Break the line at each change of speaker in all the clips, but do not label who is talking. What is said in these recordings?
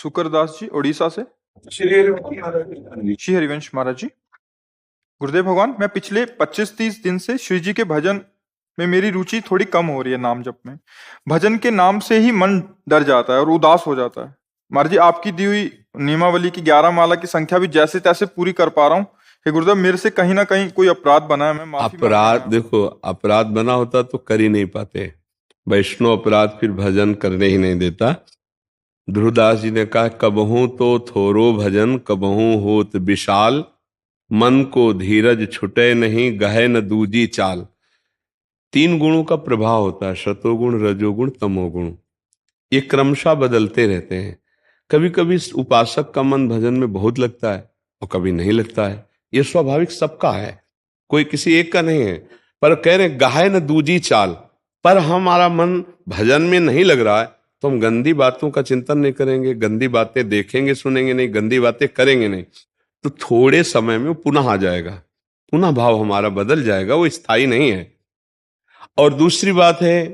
शुक्रदास जी उड़ीसा से।
श्री हरिवंश महाराज जी।
श्री हरिवंश महाराज जी। गुरुदेव भगवान, मैं पिछले 25-30 दिन से शिव जी के भजन में मेरी रुचि थोड़ी कम हो रही है। नाम जप में भजन के नाम से ही मन डर जाता है और उदास हो जाता है। महाराज जी, आपकी दी हुई नियमावली की 11 माला की संख्या भी जैसे तैसे पूरी कर पा रहा हूँ। हे गुरुदेव, मेरे से कहीं ना कहीं कोई अपराध बना है, मैं माफी मांगने आया
अपराध
हूं।
देखो, अपराध बना होता तो कर ही नहीं पाते। वैष्णव अपराध फिर भजन करने ही नहीं देता। ध्रुवदास जी ने कहा, कबहू तो थोरो भजन कबहू होत विशाल, मन को धीरज छुटे नहीं गहे न दूजी चाल। 3 गुणों का प्रभाव होता है, सतोगुण रजोगुण तमोगुण। ये क्रमशः बदलते रहते हैं। कभी कभी उपासक का मन भजन में बहुत लगता है और कभी नहीं लगता है। ये स्वाभाविक सबका है, कोई किसी एक का नहीं है। पर कह रहे गाहे न दूजी चाल, पर हमारा मन भजन में नहीं लग रहा है तो हम गंदी बातों का चिंतन नहीं करेंगे, गंदी बातें देखेंगे सुनेंगे नहीं, गंदी बातें करेंगे नहीं, तो थोड़े समय में वो पुनः आ जाएगा, पुनः भाव हमारा बदल जाएगा, वो स्थायी नहीं है। और दूसरी बात है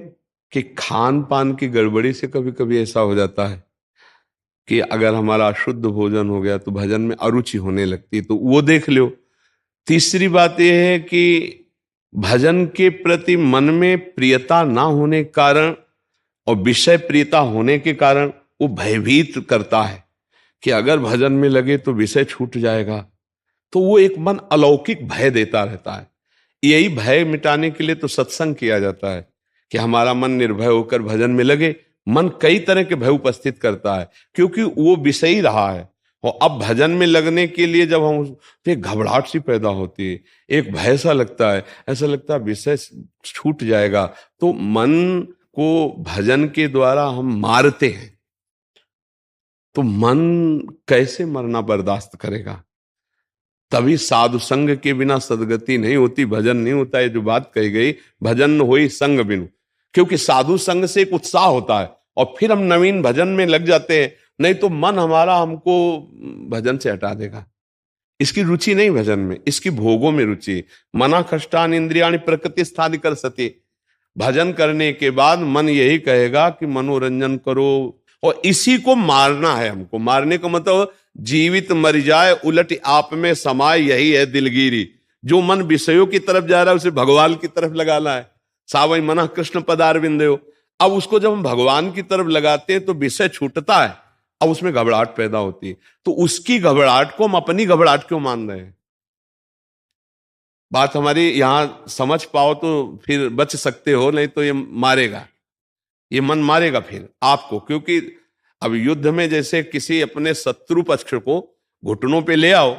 कि खान पान की गड़बड़ी से कभी कभी ऐसा हो जाता है कि अगर हमारा अशुद्ध भोजन हो गया तो भजन में अरुचि होने लगती है, तो वो देख लो। तीसरी बात यह है कि भजन के प्रति मन में प्रियता ना होने के कारण और विषय प्रियता होने के कारण वो भयभीत करता है कि अगर भजन में लगे तो विषय छूट जाएगा। तो वो एक मन अलौकिक भय देता रहता है। यही भय मिटाने के लिए तो सत्संग किया जाता है कि हमारा मन निर्भय होकर भजन में लगे। मन कई तरह के भय उपस्थित करता है क्योंकि वो विषयी रहा है, और अब भजन में लगने के लिए जब हम तो एक घबराहट सी पैदा होती है, एक भय सा लगता है, ऐसा लगता है विषय छूट जाएगा। तो मन को भजन के द्वारा हम मारते हैं, तो मन कैसे मरना बर्दाश्त करेगा? तभी साधु संग के बिना सदगति नहीं होती, भजन नहीं होता है। जो बात कही गई, भजन होई संग बिनु, क्योंकि साधु संग से एक उत्साह होता है और फिर हम नवीन भजन में लग जाते हैं। नहीं तो मन हमारा हमको भजन से हटा देगा। इसकी रुचि नहीं भजन में, इसकी भोगों में रुचि। मना कष्टान इंद्रियाणि प्रकृति स्थान कर सती। भजन करने के बाद मन यही कहेगा कि मनोरंजन करो, और इसी को मारना है हमको। मारने का मतलब जीवित मर जाए उलट आप में समाये, यही है दिलगिरी। जो मन विषयों की तरफ जा रहा है उसे भगवान की तरफ लगाना है। सावई मना कृष्ण पदार बिंदयो। अब उसको जब हम भगवान की तरफ लगाते हैं तो विषय छूटता है, अब उसमें घबराहट पैदा होती है। तो उसकी घबराहट को हम अपनी घबराहट क्यों मान रहे हैं? बात हमारी यहां समझ पाओ तो फिर बच सकते हो, नहीं तो ये मारेगा, ये मन मारेगा फिर आपको। क्योंकि अब युद्ध में जैसे किसी अपने शत्रु पक्ष को घुटनों पे ले आओ,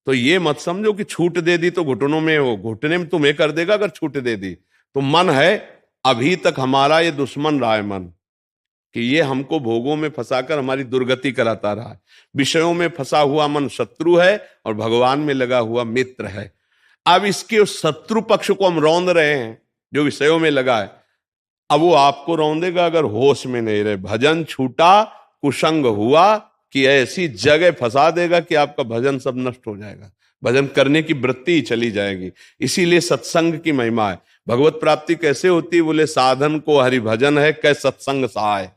तो ये मत समझो कि छूट दे दी तो घुटनों में, वो घुटने में तुम्हें कर देगा अगर छूट दे दी। तो मन है, अभी तक हमारा ये दुश्मन रहा है मन, कि ये हमको भोगों में फंसाकर हमारी दुर्गति कराता रहा है। विषयों में फंसा हुआ मन शत्रु है और भगवान में लगा हुआ मित्र है। अब इसके शत्रु पक्ष को हम रौंद रहे हैं जो विषयों में लगा है। अब वो आपको रौंदेगा अगर होश में नहीं रहे। भजन छूटा कुसंग हुआ कि ऐसी जगह फंसा देगा कि आपका भजन सब नष्ट हो जाएगा, भजन करने की वृत्ति ही चली जाएगी। इसीलिए सत्संग की महिमा है। भगवत प्राप्ति कैसे होती है? बोले साधन को हरि भजन है कै सत्संग सहाय।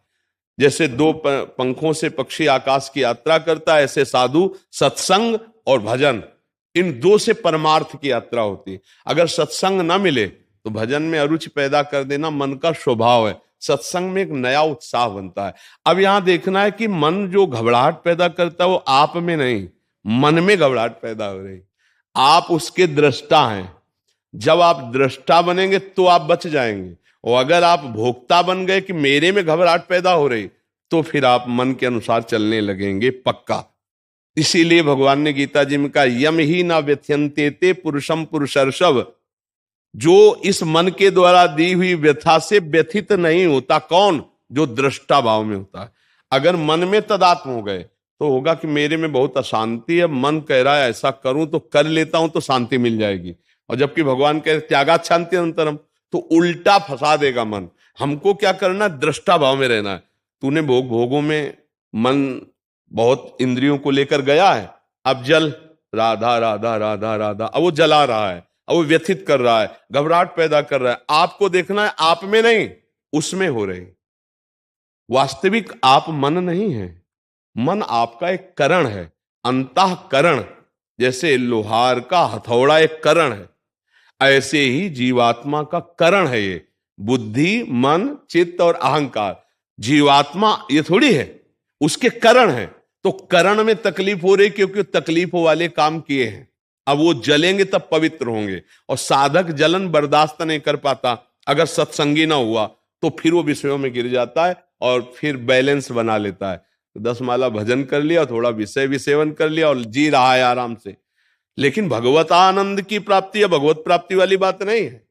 जैसे दो पंखों से पक्षी आकाश की यात्रा करता है, ऐसे साधु सत्संग और भजन, इन दो से परमार्थ की यात्रा होती है। अगर सत्संग ना मिले तो भजन में अरुचि पैदा कर देना मन का स्वभाव है। सत्संग में एक नया उत्साह बनता है। अब यहां देखना है कि मन जो घबराहट पैदा करता है वो आप में नहीं, मन में घबराहट पैदा हो रही। आप उसके दृष्टा हैं। जब आप दृष्टा बनेंगे तो आप बच जाएंगे, और अगर आप भोक्ता बन गए कि मेरे में घबराहट पैदा हो रही, तो फिर आप मन के अनुसार चलने लगेंगे पक्का। इसीलिए भगवान ने गीता जी में कहा, यम ही ना व्यथ्यंते ते पुरुषम पुरुषर्षभ। जो इस मन के द्वारा दी हुई व्यथा से व्यथित नहीं होता, कौन? जो दृष्टा भाव में होता है। अगर मन में तदात्म हो गए तो होगा कि मेरे में बहुत अशांति है, मन कह रहा है ऐसा करूं तो कर लेता हूं तो शांति मिल जाएगी, और जबकि भगवान कह त्यागात शांति अनंतरम, तो उल्टा फंसा देगा मन। हमको क्या करना? दृष्टा भाव में रहना है। तूने भोगों में मन बहुत इंद्रियों को लेकर गया है, अब जल राधा राधा राधा राधा, अब वो जला रहा है, अब वो व्यथित कर रहा है, घबराहट पैदा कर रहा है। आपको देखना है आप में नहीं, उसमें हो रही। वास्तविक आप मन नहीं है, मन आपका एक करण है, अंतःकरण। जैसे लोहार का हथौड़ा एक करण है, ऐसे ही जीवात्मा का करण है ये। बुद्धि, मन, चित्त और अहंकार, जीवात्मा ये थोड़ी है, उसके करण है। तो करण में तकलीफ हो रही क्योंकि तकलीफों वाले काम किए हैं। अब वो जलेंगे तब पवित्र होंगे, और साधक जलन बर्दाश्त नहीं कर पाता, अगर सत्संगी ना हुआ तो फिर वो विषयों में गिर जाता है और फिर बैलेंस बना लेता है। 10 माला भजन कर लिया, थोड़ा विषय भी सेवन कर लिया और जी रहा है आराम से। लेकिन भगवत आनंद की प्राप्ति या भगवत प्राप्ति वाली बात नहीं है।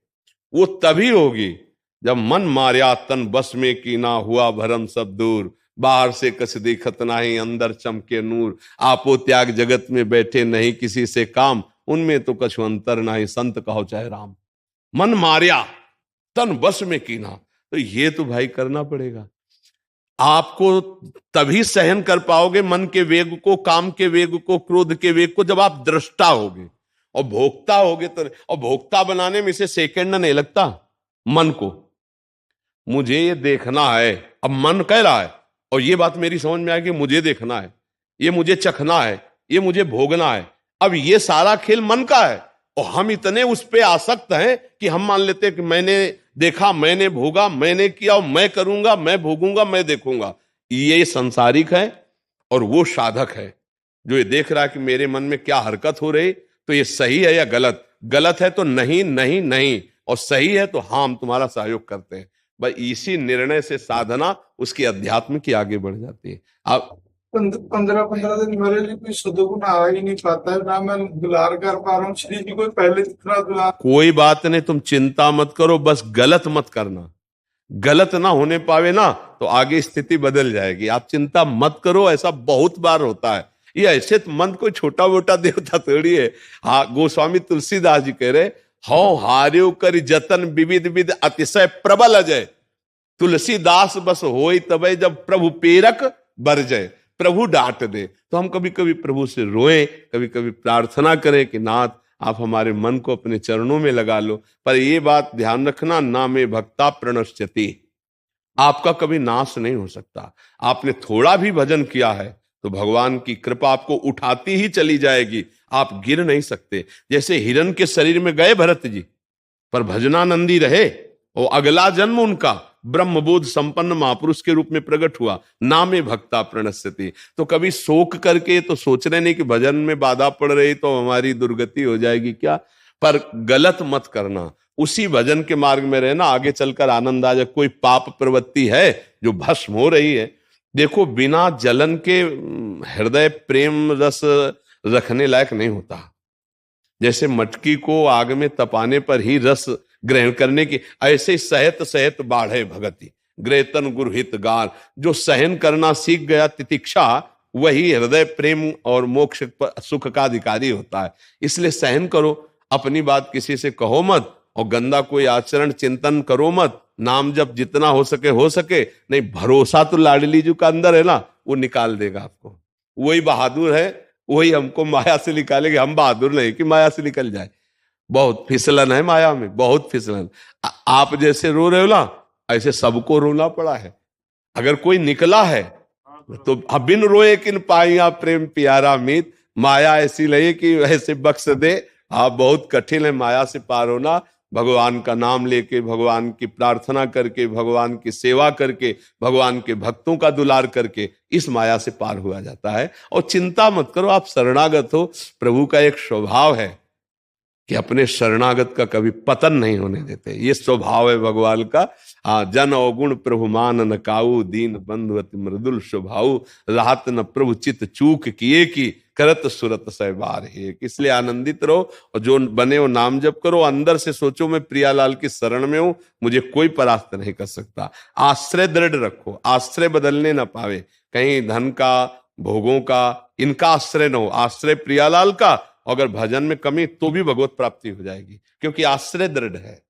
वो तभी होगी जब मन मार्या तन बस में की ना, हुआ भरम सब दूर, बाहर से कस दिखत नाही अंदर चमके नूर, आपो त्याग जगत में बैठे नहीं किसी से काम, उनमें तो कछु अंतर नाही संत कहो चाहे राम। मन मार्या तन बस में कीना, तो ये तो भाई करना पड़ेगा। आपको तभी सहन कर पाओगे मन के वेग को, काम के वेग को, क्रोध के वेग को, जब आप दृष्टा होगे और भोक्ता होगे। तो और भोक्ता बनाने में इसे सेकंड नहीं लगता। मन को मुझे ये देखना है, अब मन कह रहा है और ये बात मेरी समझ में आएगी, मुझे देखना है, ये मुझे चखना है, ये मुझे भोगना है। अब ये सारा खेल मन का है और हम इतने उस पे आसक्त हैं कि हम मान लेते हैं कि मैंने देखा, मैंने भोगा, मैंने किया, और मैं करूंगा, मैं भोगूंगा, मैं देखूंगा। ये संसारिक है और वो साधक है जो ये देख रहा है कि मेरे मन में क्या हरकत हो रही, तो ये सही है या गलत। गलत है तो नहीं नहीं नहीं, और सही है तो हाँ हम तुम्हारा सहयोग करते हैं। भाई इसी निर्णय से साधना उसकी अध्यात्म की आगे बढ़ जाती है। आप
15 दिन मेरे लिए कोई सदगुण आ ही नहीं पाता है, ना मैं दुलार कर पा रहा हूँ श्री जी को पहले जितना दुलार।
कोई बात नहीं, तुम चिंता मत करो, बस गलत मत करना। गलत ना होने पावे ना तो आगे स्थिति बदल जाएगी। आप चिंता मत करो, ऐसा बहुत बार होता है। ये ऐसे मन कोई छोटा मोटा देवता थोड़ी है। हाँ, गोस्वामी तुलसीदास जी कह रहे, हौ हार्यो कर जतन विविध विध अतिशय प्रबल अजय, तुलसीदास बस होई तबे जब प्रभु पेरक बरजय। प्रभु डांट दे तो हम कभी कभी प्रभु से रोए, कभी कभी प्रार्थना करें कि नाथ आप हमारे मन को अपने चरणों में लगा लो। पर ये बात ध्यान रखना, ना में भक्ता प्रणश्यति, आपका कभी नाश नहीं हो सकता। आपने थोड़ा भी भजन किया है तो भगवान की कृपा आपको उठाती ही चली जाएगी, आप गिर नहीं सकते। जैसे हिरण के शरीर में गए भरत जी, पर भजनानंदी रहे, और अगला जन्म उनका ब्रह्मबोध संपन्न महापुरुष के रूप में प्रकट हुआ। नामे भक्ता प्रणश्यति, तो कभी शोक करके तो सोच रहे नहीं कि भजन में बाधा पड़ रही तो हमारी दुर्गति हो जाएगी क्या। पर गलत मत करना, उसी भजन के मार्ग में रहना, आगे चलकर आनंद आ जाए। कोई पाप प्रवृत्ति है जो भस्म हो रही है, देखो बिना जलन के हृदय प्रेम रस रखने लायक नहीं होता। जैसे मटकी को आग में तपाने पर ही रस ग्रहण करने की, ऐसे सहत सहत बाढ़े भगति ग्रेतन गुरहित गार। जो सहन करना सीख गया तितिक्षा, वही हृदय प्रेम और मोक्ष सुख का अधिकारी होता है। इसलिए सहन करो, अपनी बात किसी से कहो मत, और गंदा कोई आचरण चिंतन करो मत। नाम जब जितना हो सके, नहीं भरोसा तो लाडली जी का अंदर है ना, वो निकाल देगा आपको। वही बहादुर है, वही हमको माया से निकालेगा। हम बहादुर नहीं कि माया से निकल जाए। बहुत फिसलन है माया में, बहुत फिसलन। आप जैसे रो रहे हो ना, ऐसे सबको रोना पड़ा है। अगर कोई निकला है तो बिन रोए किन पाइया प्रेम प्यारा मीत, माया ऐसी लगे कि ऐसे बख्श दे। आप बहुत कठिन है माया से पार होना। भगवान का नाम लेके, भगवान की प्रार्थना करके, भगवान की सेवा करके, भगवान के भक्तों का दुलार करके इस माया से पार हुआ जाता है। और चिंता मत करो, आप शरणागत हो। प्रभु का एक स्वभाव है कि अपने शरणागत का कभी पतन नहीं होने देते। ये स्वभाव है भगवान का। जन अवगुण प्रभु मान न काऊ, दीन बंधु अति मृदुल स्वभाव, राहत न प्रभु चित चूक किए की, करत सुरत सहबार है। इसलिए आनंदित रहो, और जो बने हो नाम जप करो। अंदर से सोचो मैं प्रियालाल की शरण में हूं, मुझे कोई परास्त नहीं कर सकता। आश्रय दृढ़ रखो, आश्रय बदलने ना पावे। कहीं धन का, भोगों का, इनका आश्रय न हो, आश्रय प्रियालाल का। अगर भजन में कमी तो भी भगवत प्राप्ति हो जाएगी, क्योंकि आश्रय दृढ़ है।